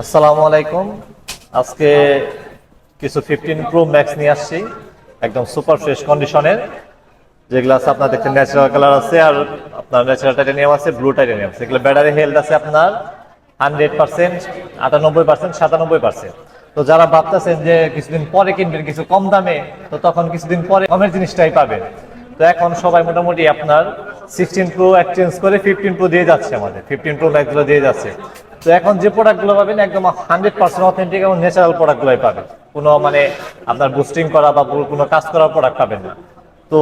আসসালামু আলাইকুম। আজকে কিছু 15 প্রো ম্যাক্স নিয়ে আসছি, একদম সুপার ফ্রেশ কন্ডিশনের। যেগুলো আছে আপনার দেখতে ন্যাচারাল কালার আছে, আর আপনার ন্যাচারাল টাইটানিয়াম আছে, ব্লু টাইটানিয়াম আছে। এগুলো ব্যাটারি হেলথ আছে আপনার 100%, 98%, 97%। তো যারা ভাবতেছেন যে কিছুদিন পরে কিনবেন কিছু কম দামে, তো তখন কিছুদিন পরে কমের জিনিসটাই পাবেন। তো এখন সবাই মোটামুটি আপনার 16 প্রো এক্সচেঞ্জ করে 15 প্রো দিয়ে যাচ্ছে, আমাদের 15 প্রো ম্যাক্সগুলো দিয়ে যাচ্ছে। তো এখন যে প্রোডাক্টগুলো পাবেন একদম 100% অথেন্টিক এবং ন্যাচারাল প্রোডাক্টগুলোই পাবেন। কোনো মানে আপনার বুস্টিং করা বা কোনো কাজ করার প্রোডাক্ট পাবেন না। তো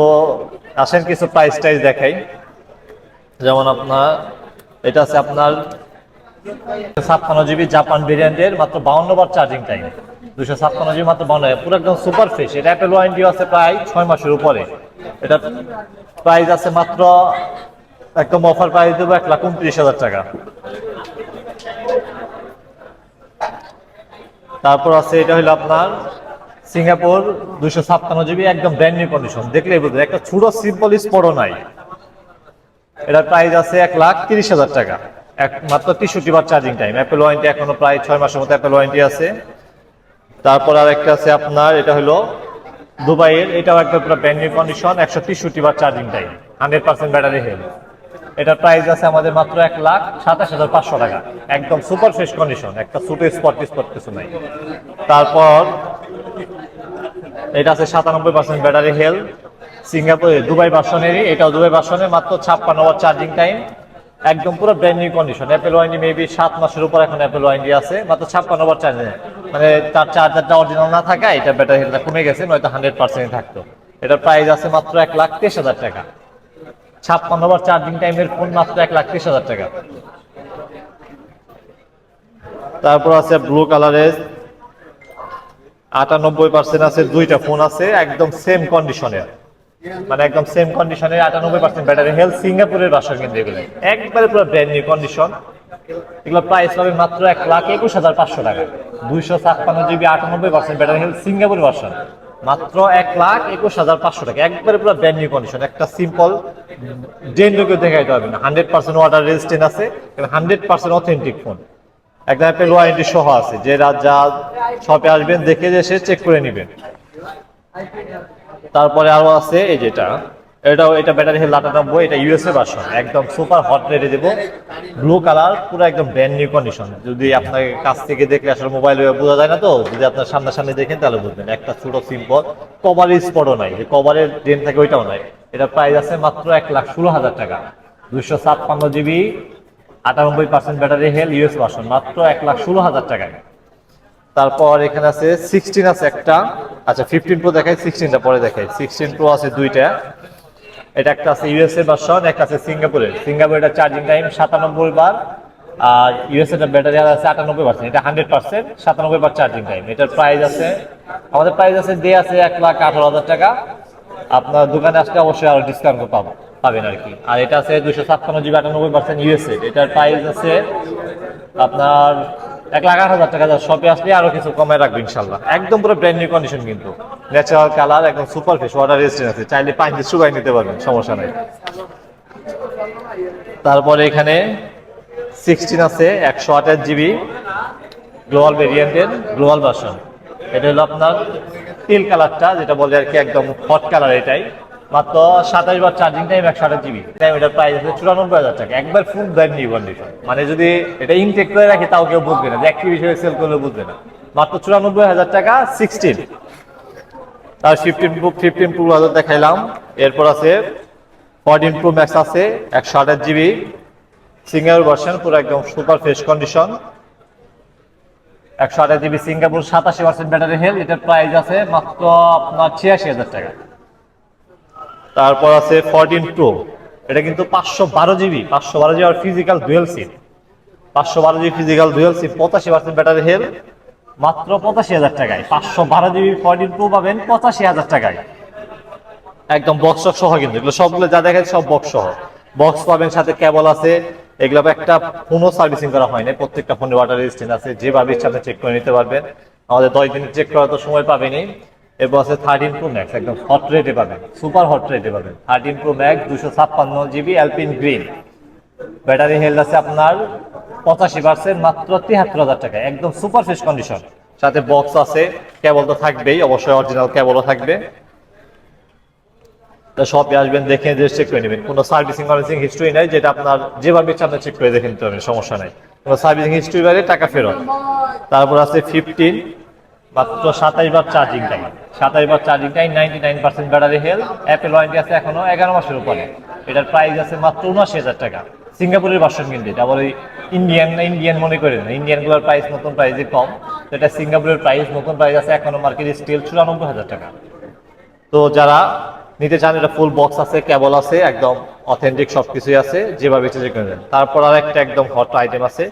আসেন কিছু প্রাইস টাইস দেখাই। যেমন আপনার এটা আছে আপনার 56 জিবি জাপান ভেরিয়েন্টের, মাত্র 52 বার চার্জিং টাইম। 256 জিবি মাত্র 52, পুরো একদম সুপার ফ্রেশ। এটা অ্যাপেল ওয়ারেন্টি আছে প্রায় 6 মাসের উপরে। এটা প্রাইস আছে মাত্র, একদম অফার প্রাইস দেবো 1,29,000 টাকা। তারপর আছে এটা হলো আপনার সিঙ্গাপুর 256 জিবি, একদম ব্র্যান্ড নিউ কন্ডিশন, দেখলেই বুঝবে একটা ছোট সিম্পল স্পটও নাই। এটার প্রাইস আছে 1,30,000 টাকা, মাত্র 63 বার চার্জিং টাইম। অ্যাপেল ওয়ারেন্টি এখনো প্রায় 6 মাসের মতো অ্যাপেল ওয়ারেন্টি আছে। তারপর আর একটা আছে আপনার, এটা হলো দুবাইয়ের, এটাও একদম পুরো ব্র্যান্ড নিউ কন্ডিশন, 163 বার চার্জিং টাইম, 100% ব্যাটারি হেলথ। এটার প্রাইস আছে আমাদের মাত্র 1,27,500 টাকা, একদম সুপার ফ্রেশ কন্ডিশন, একটা ছোট স্পট কিছু নাই। তারপর এটা আছে 97% ব্যাটারি হেলথ, সিঙ্গাপুরে দুবাই ভার্সনেরই, এটাও দুবাই ভার্সনের, মাত্র 56 বার চার্জিং টাইম, একদম পুরো brand new condition. Apple warranty maybe 7 মাসের উপর এখন অ্যাপেল ওয়ারেন্টি আছে, মাত্র 56 বার চার্জিং। মানে তার চার্জারটা অরিজিনাল না থাকা, এটা ব্যাটারি হেলথটা কমে গেছে, নয়তো 100% থাকতো। এটার প্রাইস আছে মাত্র 1,23,000 টাকা, 56 বার চার্জিং টাইমের ফোন, মাত্র 1,23,000 টাকা। তারপর আছে ব্লু কালারের 98% আছে, দুইটা ফোন আছে একদম সেম কন্ডিশনের, মানে একদম সেম কন্ডিশনের 98% ব্যাটারি হেলথ, সিঙ্গাপুরের ভার্সন, কিন্তু এগুলো একবারে পুরো ব্র্যান্ড নিউ কন্ডিশন। এগুলো প্রাইস পাবে মাত্র 1,21,500 টাকা। 256 GB 98% battery health, Singapore version, মাত্র 1,21,500 টাকা, একবারে পুরো ব্র্যান্ড নিউ কন্ডিশন। একটা সিম্পল ডেন্টও দেখাইতে হবে না, 100% ওয়াটার রেজিস্ট্যান্ট আছে, 100% অথেন্টিক ফোন, একটা অ্যাপেল ওয়ারেন্টি সহ আছে। যে যা শপে আসবেন দেখে এসে চেক করে নেবেন। তারপরে আরো আছে এই যেটা, এটা ব্যাটারি হেলথ 98, এটা ইউএসএ ভার্সন, একদম সুপার হট রেটে দেবো। ব্লু কালার, পুরো একদম ব্র্যান্ড নিউ কন্ডিশন। যদি আপনার কাছ থেকে দেখলে আসলে মোবাইল বোঝা যায় না, তো যদি আপনার সামনাসামনি দেখেন তাহলে বুঝবেন। একটা ছোট সিম্পল কভারের স্পটও নাই, যে কভারের ডেন থাকে ওইটাও নাই। এটা প্রাইস আছে মাত্র 1,16,000 টাকা। 256 GB 98% battery health, US version, মাত্র 1,16,000 টাকায়। তারপর এখানে আছে 16 আছে একটা, আচ্ছা 15 প্রো দেখাই, 16টা পরে দেখাই। 16 প্রো আছে দুইটা, এটা একটা আছে ইউএসএ ভার্সন, একটা আছে সিঙ্গাপুরের। সিঙ্গাপুরের চার্জিং টাইম 97 বার, আর ইউএসএ টা ব্যাটারি আছে 98%, এটা 100%, 97 বার চার্জিং টাইম। এটার প্রাইস আছে, আমাদের প্রাইস আছে দিয়ে আছে 1,18,000 টাকা। আপনার দোকানে আসলে অবশ্যই আরো ডিসকাউন্ট পাবেন আর কি। আর এটা আছে 256 জিবি 98% ইউএসএ, এটার প্রাইস আছে আপনার 1,08,000 টাকা। শপে আসলে আরো কিছু কমায় রাখবে ইনশাল্লাহ। একদম পুরো ব্র্যান্ড নিউ কন্ডিশন, কিন্তু ন্যাচারাল কালার, একদম সুপার ফ্রেশ, ওয়াটার রেজিস্ট্যান্ট আছে, চাইলে পানি দিয়ে শুকাই নিতে পারবেন, সমস্যা নাই। তারপরে এখানে 16 আছে 128 জিবি গ্লোবাল ভেরিয়েন্টের, গ্লোবাল ভার্সন। এটা হলো আপনার তেল কালারটা, যেটা বলে আর কি, একদম হট কালার। এটাই মাত্র 27 বার চার্জিং টাইম, 128 জিবি টাইম। এটার প্রাইস আছে 94,000 টাকা, একবার ফুল ব্র্যান্ড নিউ কন্ডিশন। মানে যদি এটা ইনটেক করে রাখি তাও কেউ বুঝবে না, যে অ্যাক্টিভ হিসেবে সেল করলে বুঝবে না। মাত্র 94,000 টাকা 16। তার 15 প্রো হাজার দেখাইলাম। এরপর আছে 14 প্রো ম্যাক্স আছে 128 জিবি, সিঙ্গাপুর ভার্সন, পুরো একদম super fresh condition, 128 GB Singapore, 87% battery health. এটার প্রাইস আছে মাত্র আপনার 86,000 টাকা। তারপর আছে 14 প্রো, এটা কিন্তু 512 জিবি, 512 জিবি আর ফিজিক্যাল ডুয়েল সিম, 512 জিবি ফিজিক্যাল ডুয়েল সিম, 85% ব্যাটারি হেলথ, মাত্র 85,000 টাকায়। 512 জিবি 14 প্রো পাবেন 85,000 টাকায়, একদম বক্স সহ। কিন্তু এগুলো সবগুলো যা দেখেন সব বক্স সহ, বক্স পাবেন, সাথে কেবল আছে। এগুলো একটা ফোনও সার্ভিসিং করা হয় না, প্রত্যেকটা ফোনে ওয়াটার রেজিস্ট্যান্ট আছে, যেভাবে ইচ্ছা আপনি চেক করে নিতে পারবেন। আমাদের 10 দিনের চেক করার তো সময় পাবেনি। এরপর আছে 13 প্রো ম্যাক্স, একদম হট রেটে পাবেন, সুপার হট রেটে পাবেন। 13 pro max 256 GB alpine green, battery health আছে আপনার 85% মাত্র 73,000 টাকা, একদম সুপার ফ্রেশ কন্ডিশন। সাথে বক্স আছে, কেবল তো থাকবেই, অবশ্যই অরিজিনাল কেবলও থাকবে। শপে আসবেন, দেখে চেক করে নেবেন, কোনো সার্ভিসিং হিস্ট্রি নাই, যেটা আপনার যেভাবে ইচ্ছা আপনি চেক করে দেখে নিতে পারবেন, সমস্যা নাই। কোনো সার্ভিসিং হিস্ট্রি বাইরে টাকা ফেরত। তারপর আছে 15, মাত্র 27 বার চার্জিং টাইম, 27 বার charging time, 99% battery health, Apple warranty আছে এখনো 11 মাসের উপরে। এটার প্রাইস আছে মাত্র 79,000 টাকা। সিঙ্গাপুরের ভার্সন কিন্তু এটা, আবার ওই ইন্ডিয়ান মনে করেন না, ইন্ডিয়ানগুলোর প্রাইস নতুন প্রাইসে কম। তো এটা সিঙ্গাপুরের প্রাইস, নতুন প্রাইস আছে এখনো মার্কেটে স্টিল 94,000 টাকা। তো যারা নিতে চান, এটা ফুল বক্স আছে, কেবল আছে, একদম অথেন্টিক সবকিছুই আছে, যেভাবে ইচ্ছে যে করে। তারপর আর একটা একদম হট আইটেম আছে,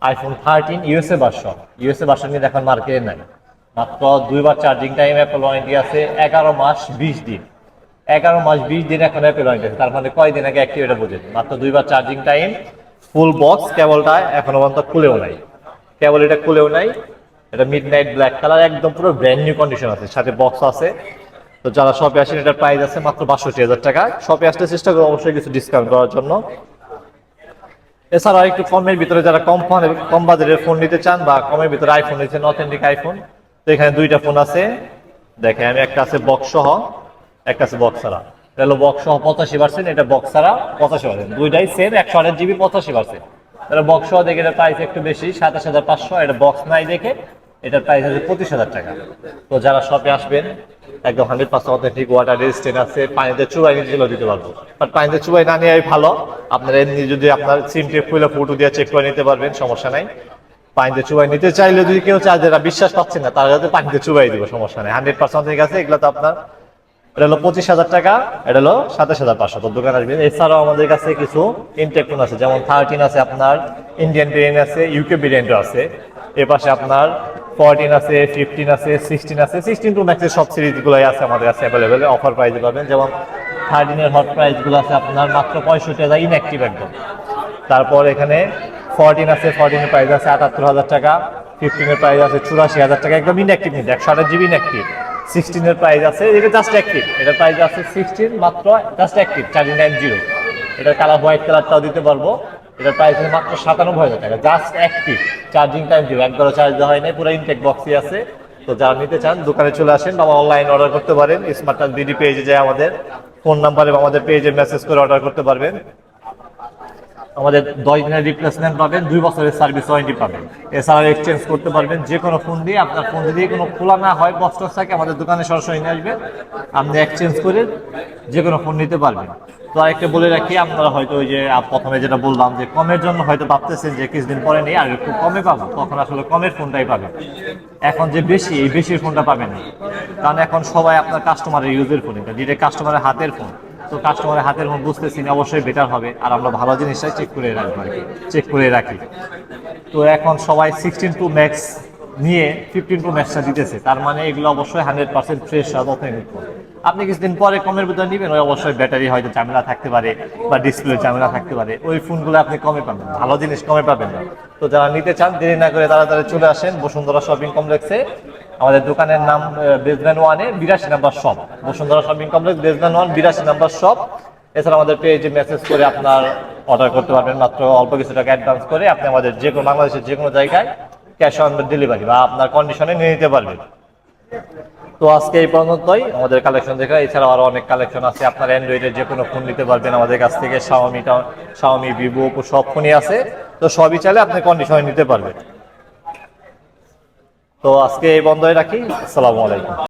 আইফোন 13 ইউএসএ ভার্সন কিন্তু এখন মার্কেটে নাই। মাত্র 2 বার চার্জিং টাইম, অ্যাপল ওয়ারেন্টি আছে 11 মাস 20 দিন। 11 মাস 20 দিন এখন অ্যাপল ওয়ারেন্টি আছে, তার মানে কয়দিন আগে অ্যাক্টিভ, এটা বুঝেন। মাত্র 2 বার চার্জিং টাইম, ফুল বক্স, কেবলটা এখনো পর্যন্ত খুলেও নাই, কেবল এটা খুলেও নাই। এটা মিডনাইট ব্ল্যাক কালার, একদম পুরো ব্র্যান্ড নিউ কন্ডিশন আছে, সাথে বক্স আছে। তো যারা শপে আসেন, এটার প্রাইস আছে মাত্র 62,000 টাকা। শপে আসতে চেষ্টা করবো অবশ্যই কিছু ডিসকাউন্ট করার জন্য। এছাড়াও একটু কমের ভিতরে যারা কম বাজারের ফোন নিতে চান, বা কমের ভিতরে আইফোন নিচ্ছেন, অথেন্টিক আইফোন, তো এখানে দুইটা ফোন আছে। দেখেন, আমি একটা আছে বক্স সহ, একটা আছে বক্স ছাড়া। এটা হলো বক্স সহ 85%, এটা বক্স ছাড়া 85%, দুইটাই সেম 128 GB 85%। তাহলে বক্স সহ দেখে এটার প্রাইস একটু বেশি, 27,500। এটা বক্স নাই দেখে এটার প্রাইস আছে 25,000 টাকা। তো যারা শপে আসবেন, একদম 100% অথেন্টিক, ওয়াটার রেজিস্ট্যান্ট আছে, পানিতে চুবাই নিয়ে দিতে পারবো। বাট পানিতে চুবাই না নেওয়াই ভালো। আপনার এমনি যদি আপনার সিম টেপ খুলে ফটো দিয়ে চেক করে নিতে পারবেন, সমস্যা নাই। পানিতে চুবাই নিতে চাইলে যদি কেউ চায়, যারা বিশ্বাস পাচ্ছেন না, তারা যাতে পানিতে চুবাই দিব, সমস্যা নেই। 100% ঠিক আছে, এগুলো তো আপনার, এটা হলো 25,000 টাকা, এটা হলো 27,500। তো দোকান আসবেন। এছাড়াও আমাদের কাছে কিছু ইনটেক ফোন আছে, যেমন 13 আছে আপনার, ইন্ডিয়ান ভেরিয়েন্ট আছে, ইউকে ভেরিয়েন্টও আছে। এর পাশে আপনার 14 আছে, 15 আছে, 16 আছে, 16 Pro Max এর সব সিরিজগুলোই আছে আমাদের কাছে অ্যাভেলেবেল, অফার প্রাইসে পাবেন। যেমন 13 এর হট প্রাইসগুলো আছে আপনার মাত্র 65,000, ইনঅ্যাক্টিভ একদম। তারপর এখানে 14 আছে, 14 এর প্রাইস আছে 78,000 টাকা। 15 এর প্রাইস আছে 84,000 টাকা, একদম ইনঅ্যাক্টিভ, কিন্তু 128 GB ইনঅ্যাক্টিভ। 16 এর প্রাইস আছে, এটা জাস্ট অ্যাক্টিভ, এটার প্রাইস আছে 16 মাত্র, জাস্ট অ্যাক্টিভ, চার্জিং টাইম 0। এটার কালার হোয়াইট কালারটাও দিতে পারবো। এটার প্রাইস আছে মাত্র 97,000 টাকা, জাস্ট অ্যাক্টিভ, চার্জিং টাইম 0, একবারও চার্জ দেওয়া হয় নাই, পুরো ইনটেক বক্সই আছে। তো যারা নিতে চান, দোকানে চলে আসেন, বা অনলাইন অর্ডার করতে পারেন। স্মার্ট টাচ বিডি পেজে যায়, আমাদের ফোন নাম্বারে বা আমাদের পেজে মেসেজ করে অর্ডার করতে পারবেন। আমাদের 10 দিনের রিপ্লেসমেন্ট পাবেন, 2 বছরের সার্ভিস ওয়ারেন্টি পাবেন। এছাড়াও এক্সচেঞ্জ করতে পারবেন যে কোনো ফোন দিয়ে। আপনার ফোন যদি কোনো খোলা না হয়, বক্স থাকে, আমাদের দোকানে সরাসরি নিয়ে আসবেন, আপনি এক্সচেঞ্জ করে যে কোনো ফোন নিতে পারবেন। তো আরেকটা বলে রাখি, আপনারা হয়তো ওই যে প্রথমে যেটা বললাম, যে কমের জন্য হয়তো ভাবতেছেন যে কিছুদিন পরে নেই আর একটু কমে পাবো, তখন আসলে কমের ফোনটাই পাবেন। এখন যে বেশি, এই বেশির ফোনটা পাবেন না, কারণ এখন সবাই আপনার কাস্টমারের ইউজের ফোন, এটা ডিরেক্ট কাস্টমারের হাতের ফোন। তো কাস্টমারের হাতের ফোন বুঝতেছি না, অবশ্যই বেটার হবে, আর আমরা ভালো জিনিসটাই চেক করে রাখবো আর কি, চেক করে রাখি। তো এখন সবাই 16 Pro Max নিয়ে 15 Pro Max টা দিতেছে, তার মানে এগুলো অবশ্যই 100% ফ্রেশ আর অথেন্টিক ফোন। আপনি কিছুদিন পরে কমের ভিতরে নেবেন, ওই অবশ্যই ব্যাটারি হয়তো ঝামেলা থাকতে পারে, বা ডিসপ্লে ঝামেলা থাকতে পারে, ওই ফোনগুলো আপনি কমে পাবেন, ভালো জিনিস কমে পাবেন না। তো যারা নিতে চান, দেরি না করে তাড়াতাড়ি চলে আসেন বসুন্ধরা শপিং কমপ্লেক্সে। আমাদের দোকানের নাম বেসমেন্ট 1-এ 82 number shop, Bashundhara shopping complex, basement 1, 82 number shop. এছাড়া আমাদের পেজে মেসেজ করে আপনার অর্ডার করতে পারবেন, মাত্র অল্প কিছু টাকা অ্যাডভান্স করে আপনি আমাদের যে কোনো, বাংলাদেশের যে কোনো জায়গায় ক্যাশ অন ডেলিভারি বা আপনার কন্ডিশনে নিয়ে নিতে পারবেন। তো আজকে এই পর্যন্তই আমাদের কালেকশন দেখা। এছাড়াও আরো অনেক কালেকশন আছে, আপনার অ্যান্ড্রয়েডের যে কোনো ফোন নিতে পারবেন আমাদের কাছ থেকে, শাওমি, ভিভো, ওপো সব ফোনই আছে। তো সবই চাইলে আপনি কন্ডিশনে নিতে পারবেন। তো আজকে এই বন্ধই রাখি। আসসালামু আলাইকুম।